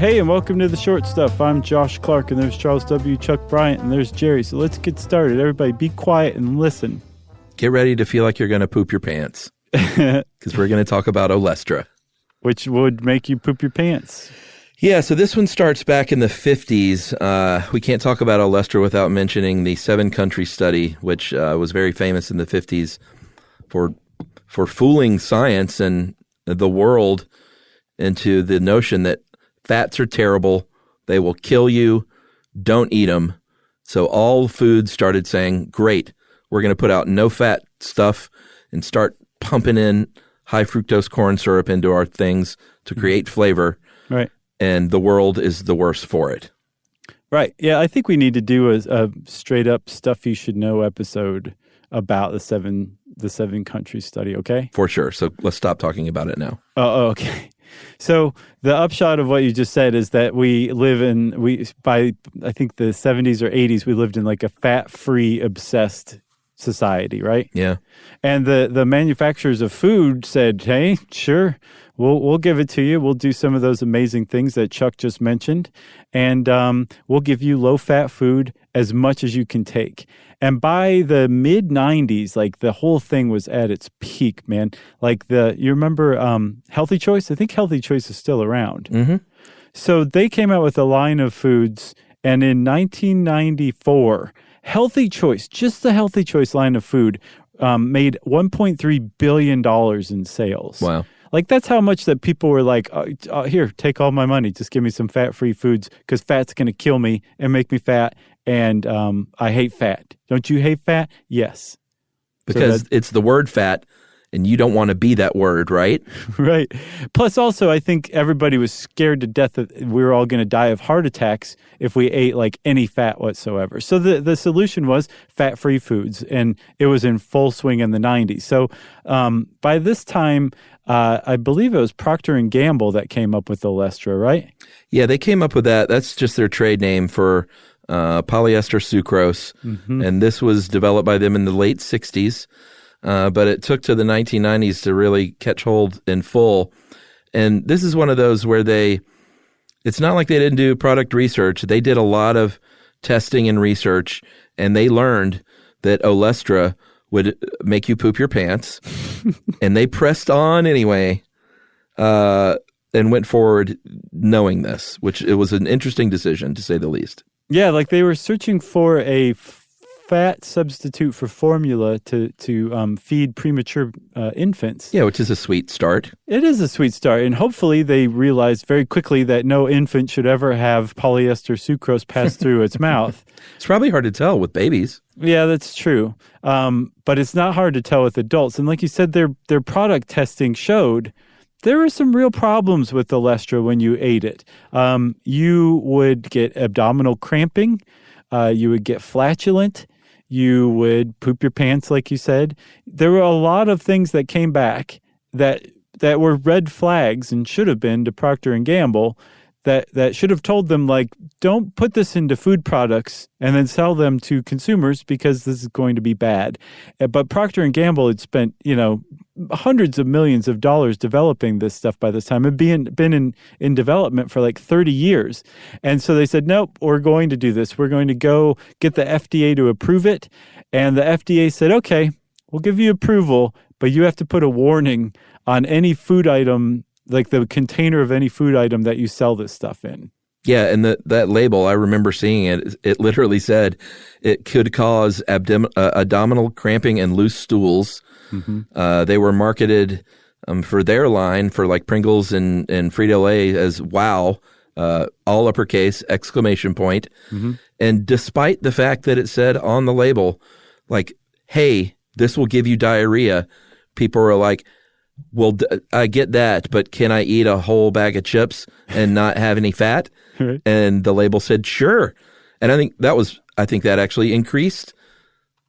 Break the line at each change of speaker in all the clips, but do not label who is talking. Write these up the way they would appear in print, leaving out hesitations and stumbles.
Hey, and welcome to The Short Stuff. I'm Josh Clark, and there's Charles W. Chuck Bryant, and there's Jerry. So let's get started. Everybody be quiet and listen.
Get ready to feel like you're going to poop your pants, because we're going to talk about Olestra.
Which would make you poop your pants.
Yeah, so this one starts back in the 50s. We can't talk about Olestra without mentioning the 7-country study, which was very famous in the 50s for fooling science and the world into the notion that fats are terrible, they will kill you, don't eat them. So all foods started saying, great, we're going to put out no-fat stuff and start pumping in high fructose corn syrup into our things to create flavor.
Right.
And the world is the worse for it.
Right. Yeah, I think we need to do a straight-up stuff you should know episode about the seven country study, okay?
For sure. So let's stop talking about it now.
Oh, okay. So the upshot of what you just said is that by I think the 70s or 80s, we lived in like a fat-free obsessed society, right?
Yeah.
And the manufacturers of food said, hey, sure, we'll give it to you. We'll do some of those amazing things that Chuck just mentioned. And we'll give you low-fat food as much as you can take. And by the mid-90s, like the whole thing was at its peak, man. Like you remember Healthy Choice? I think Healthy Choice is still around.
Mm-hmm.
So they came out with a line of foods, and in 1994, Healthy Choice, just the Healthy Choice line of food, made $1.3 billion in sales.
Wow.
Like, that's how much that people were like, here, take all my money. Just give me some fat-free foods because fat's going to kill me and make me fat. And I hate fat. Don't you hate fat? Yes.
Because it's the word fat, and you don't want to be that word, right?
Right. Plus, also, I think everybody was scared to death that we were all going to die of heart attacks if we ate like any fat whatsoever. So the solution was fat-free foods, and it was in full swing in the 90s. So by this time, I believe it was Procter & Gamble that came up with Olestra, right?
Yeah, they came up with that. That's just their trade name for polyester sucrose, and this was developed by them in the late 60s, but it took to the 1990s to really catch hold in full. And this is one of those where it's not like they didn't do product research. They did a lot of testing and research, and they learned that Olestra would make you poop your pants, and they pressed on anyway, and went forward knowing this, which it was an interesting decision, to say the least.
Yeah, like they were searching for a fat substitute for formula to feed premature infants.
Yeah, which is a sweet start.
It is a sweet start, and hopefully they realized very quickly that no infant should ever have polyester sucrose pass through its mouth.
It's probably hard to tell with babies.
Yeah, that's true. But it's not hard to tell with adults. And like you said, their product testing showed there were some real problems with Olestra when you ate it. You would get abdominal cramping. You would get flatulent. You would poop your pants, like you said. There were a lot of things that came back that were red flags and should have been to Procter & Gamble that should have told them, like, don't put this into food products and then sell them to consumers because this is going to be bad. But Procter & Gamble had spent, hundreds of millions of dollars developing this stuff by this time. It had been in development for like 30 years. And so they said, nope, we're going to do this. We're going to go get the FDA to approve it. And the FDA said, okay, we'll give you approval, but you have to put a warning on any food item, like the container of any food item that you sell this stuff in.
Yeah, and that label, I remember seeing it. It literally said it could cause abdominal cramping and loose stools. Mm-hmm. They were marketed for their line for like Pringles and Frito-Lay as wow, all uppercase, exclamation point. Mm-hmm. And despite the fact that it said on the label, like, hey, this will give you diarrhea, people were like, well, I get that, but can I eat a whole bag of chips and not have any fat? Right. And the label said, sure. And I think that actually increased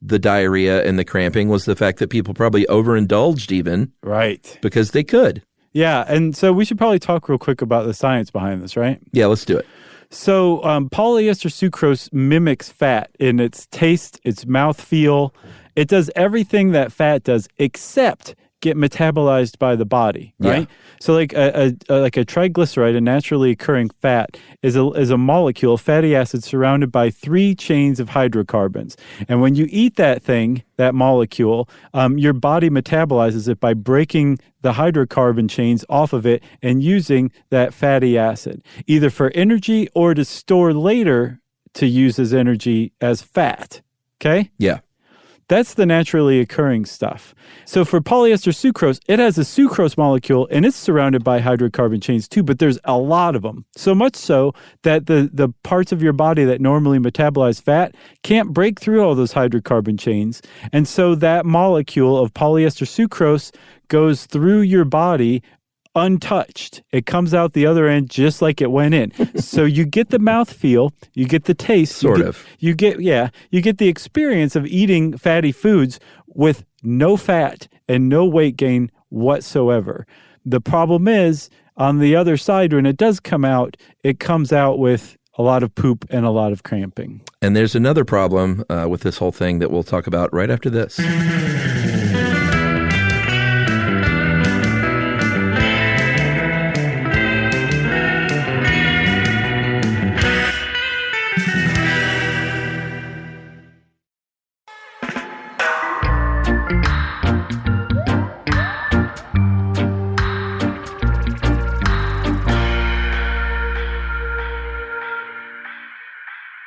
the diarrhea and the cramping, was the fact that people probably overindulged even.
Right.
Because they could.
Yeah. And so we should probably talk real quick about the science behind this, right?
Yeah, let's do it.
So polyester sucrose mimics fat in its taste, its mouthfeel. It does everything that fat does, except get metabolized by the body, right?
Yeah.
So like a triglyceride, a naturally occurring fat, is a molecule, fatty acid surrounded by 3 chains of hydrocarbons. And when you eat that thing, that molecule, your body metabolizes it by breaking the hydrocarbon chains off of it and using that fatty acid, either for energy or to store later to use as energy as fat. Okay?
Yeah.
That's the naturally occurring stuff. So for polyester sucrose, it has a sucrose molecule and it's surrounded by hydrocarbon chains too, but there's a lot of them. So much so that the parts of your body that normally metabolize fat can't break through all those hydrocarbon chains. And so that molecule of polyester sucrose goes through your body untouched. It comes out the other end just like it went in. So you get the mouthfeel, you get the taste. You get the experience of eating fatty foods with no fat and no weight gain whatsoever. The problem is, on the other side, when it does come out, it comes out with a lot of poop and a lot of cramping.
And there's another problem with this whole thing that we'll talk about right after this.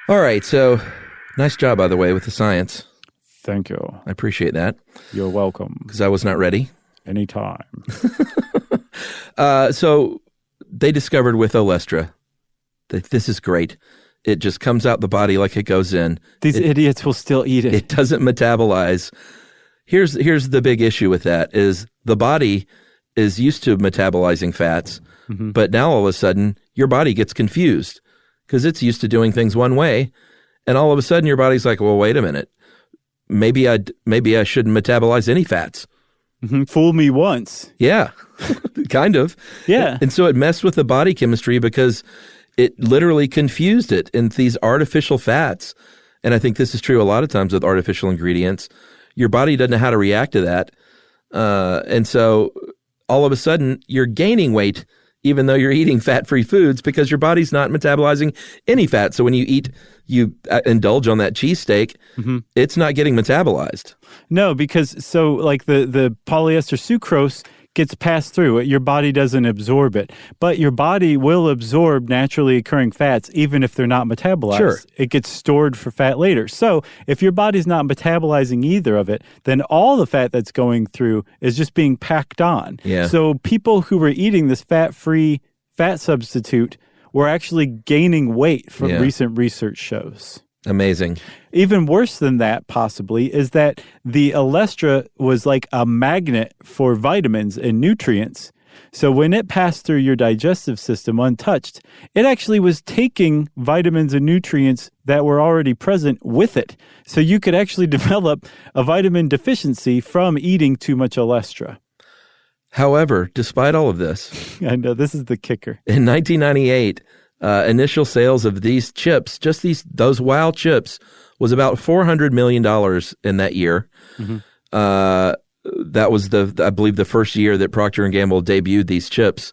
All right, so nice job, by the way, with the science.
Thank you.
I appreciate that.
You're welcome.
Because I was not ready.
Anytime.
So they discovered with Olestra that this is great. It just comes out the body like it goes in.
These idiots will still eat it.
It doesn't metabolize. Here's the big issue with that is the body is used to metabolizing fats, but now all of a sudden your body gets confused. Because it's used to doing things one way, and all of a sudden your body's like, well, wait a minute. Maybe I shouldn't metabolize any fats.
Fool me once.
Yeah, kind of.
Yeah.
And so it messed with the body chemistry because it literally confused it in these artificial fats. And I think this is true a lot of times with artificial ingredients. Your body doesn't know how to react to that. And so all of a sudden you're gaining weight even though you're eating fat-free foods because your body's not metabolizing any fat. So when you indulge on that cheesesteak, it's not getting metabolized.
No, because so like the polyester sucrose gets passed through. Your body doesn't absorb it. But your body will absorb naturally occurring fats even if they're not metabolized.
Sure.
It gets stored for fat later. So if your body's not metabolizing either of it, then all the fat that's going through is just being packed on.
Yeah.
So people who were eating this fat-free fat substitute were actually gaining weight from recent research shows.
Amazing.
Even worse than that, possibly, is that the Olestra was like a magnet for vitamins and nutrients. So when it passed through your digestive system untouched, it actually was taking vitamins and nutrients that were already present with it. So you could actually develop a vitamin deficiency from eating too much Olestra.
However, despite all of this,
I know, this is the kicker.
In 1998, initial sales of these chips, just those WOW chips, was about $400 million in that year. That was I believe the first year that Procter & Gamble debuted these chips.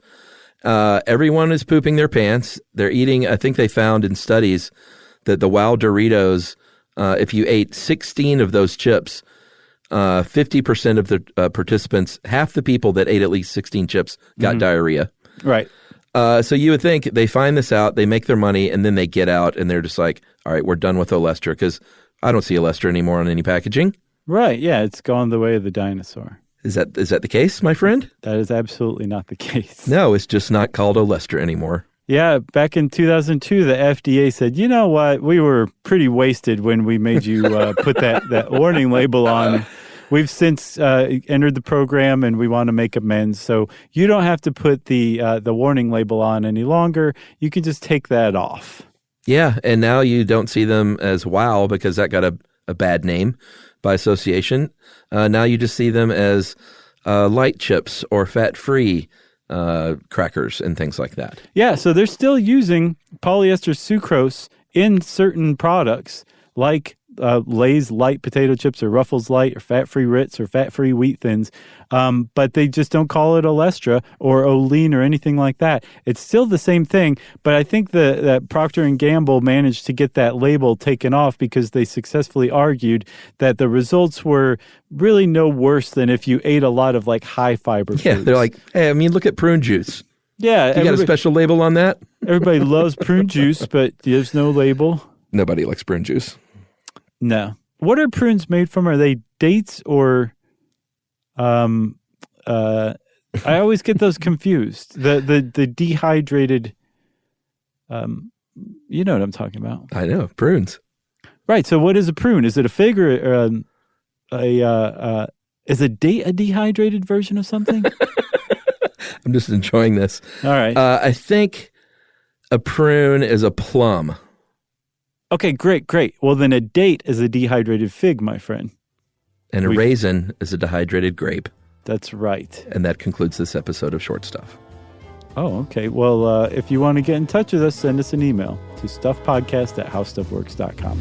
Everyone is pooping their pants. They're eating, I think they found in studies that the WOW Doritos, if you ate 16 of those chips, 50% of the participants, half the people that ate at least 16 chips got diarrhea.
Right.
So you would think they find this out, they make their money, and then they get out and they're just like, all right, we're done with Olestra because I don't see Olestra anymore on any packaging.
Right. Yeah, it's gone the way of the dinosaur.
Is that the case, my friend?
That is absolutely not the case.
No, it's just not called Olestra anymore.
Yeah, back in 2002, the FDA said, you know what, we were pretty wasted when we made you put that warning label on. We've since entered the program and we want to make amends. So you don't have to put the warning label on any longer. You can just take that off.
Yeah, and now you don't see them as WOW because that got a bad name by association. Now you just see them as light chips or fat-free crackers and things like that.
Yeah, so they're still using polyester sucrose in certain products like Lay's light potato chips or Ruffles light or fat-free Ritz or fat-free wheat thins, but they just don't call it Olestra or Olean or anything like that. It's still the same thing, but I think that Procter & Gamble managed to get that label taken off because they successfully argued that the results were really no worse than if you ate a lot of like high-fiber foods.
Yeah, they're like, hey, I mean, look at prune juice.
Yeah.
You got a special label on that?
Everybody loves prune juice, but there's no label.
Nobody likes prune juice.
No. What are prunes made from? Are they dates or I always get those confused. The dehydrated you know what I'm talking about.
I know, prunes.
Right. So what is a prune? Is it a fig or is a date a dehydrated version of something?
I'm just enjoying this.
All right.
I think a prune is a plum.
Okay, great. Well, then a date is a dehydrated fig, my friend.
And a raisin is a dehydrated grape.
That's right.
And that concludes this episode of Short Stuff.
Oh, okay. Well, if you want to get in touch with us, send us an email to stuffpodcast@howstuffworks.com.